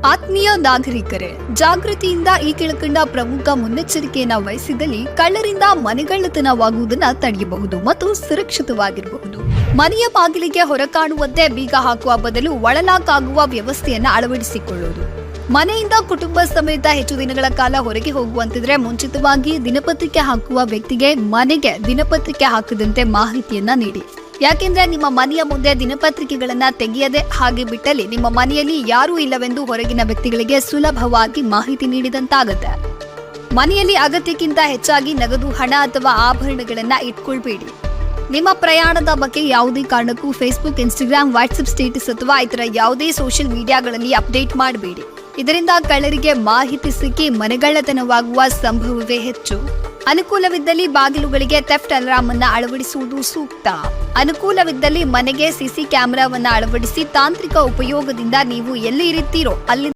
ಆತ್ಮೀಯ ನಾಗರಿಕರೇ, ಜಾಗೃತಿಯಿಂದ ಈ ಕೆಳಕಂಡ ಪ್ರಮುಖ ಮುನ್ನೆಚ್ಚರಿಕೆಯನ್ನು ವಹಿಸಿದಲ್ಲಿ ಕಳ್ಳರಿಂದ ಮನೆಗಳ್ಳತನವಾಗುವುದನ್ನು ತಡೆಯಬಹುದು ಮತ್ತು ಸುರಕ್ಷಿತವಾಗಿರಬಹುದು. ಮನೆಯ ಬಾಗಿಲಿಗೆ ಹೊರಕಾಣುವಂತೆ ಬೀಗ ಹಾಕುವ ಬದಲು ಒಳಲಾಕ್ ಆಗುವ ವ್ಯವಸ್ಥೆಯನ್ನು ಅಳವಡಿಸಿಕೊಳ್ಳುವುದು. ಮನೆಯಿಂದ ಕುಟುಂಬ ಸಮೇತ ಹೆಚ್ಚು ದಿನಗಳ ಕಾಲ ಹೊರಗೆ ಹೋಗುವಂತಿದ್ರೆ ಮುಂಚಿತವಾಗಿ ದಿನಪತ್ರಿಕೆ ಹಾಕುವ ವ್ಯಕ್ತಿಗೆ ಮನೆಗೆ ದಿನಪತ್ರಿಕೆ ಹಾಕದಂತೆ ಮಾಹಿತಿಯನ್ನ ನೀಡಿ. ಯಾಕೆಂದ್ರೆ ನಿಮ್ಮ ಮನೆಯ ಮುಂದೆ ದಿನಪತ್ರಿಕೆಗಳನ್ನ ತೆಗೆಯದೆ ಹಾಗೆ ಬಿಟ್ಟಲ್ಲಿ ನಿಮ್ಮ ಮನೆಯಲ್ಲಿ ಯಾರೂ ಇಲ್ಲವೆಂದು ಹೊರಗಿನ ವ್ಯಕ್ತಿಗಳಿಗೆ ಸುಲಭವಾಗಿ ಮಾಹಿತಿ ನೀಡಿದಂತಾಗುತ್ತೆ. ಮನೆಯಲ್ಲಿ ಅಗತ್ಯಕ್ಕಿಂತ ಹೆಚ್ಚಾಗಿ ನಗದು, ಹಣ ಅಥವಾ ಆಭರಣಗಳನ್ನ ಇಟ್ಕೊಳ್ಬೇಡಿ. ನಿಮ್ಮ ಪ್ರಯಾಣದ ಬಗ್ಗೆ ಯಾವುದೇ ಕಾರಣಕ್ಕೂ ಫೇಸ್ಬುಕ್, ಇನ್ಸ್ಟಾಗ್ರಾಮ್, ವಾಟ್ಸ್ಆಪ್ ಸ್ಟೇಟಸ್ ಅಥವಾ ಇತರ ಯಾವುದೇ ಸೋಷಿಯಲ್ ಮೀಡಿಯಾಗಳಲ್ಲಿ ಅಪ್ಡೇಟ್ ಮಾಡಬೇಡಿ. ಇದರಿಂದ ಕಳ್ಳರಿಗೆ ಮಾಹಿತಿ ಸಿಕ್ಕಿ ಮನೆಗಳ್ಳತನವಾಗುವ ಸಂಭವವೇ ಹೆಚ್ಚು. ಅನುಕೂಲವಿದ್ದಲ್ಲಿ ಬಾಗಿಲುಗಳಿಗೆ ಥೆಫ್ಟ್ ಅಲಾರ್ಮ್ ಅನ್ನು ಅಳವಡಿಸುವುದು ಸೂಕ್ತ. ಅನುಕೂಲವಿದ್ದಲ್ಲಿ ಮನೆಗೆ ಸಿಸಿ ಕ್ಯಾಮೆರಾವನ್ನು ಅಳವಡಿಸಿ ತಾಂತ್ರಿಕ ಉಪಯೋಗದಿಂದ ನೀವು ಎಲ್ಲಿ ಇರುತ್ತೀರೋ ಅಲ್ಲಿ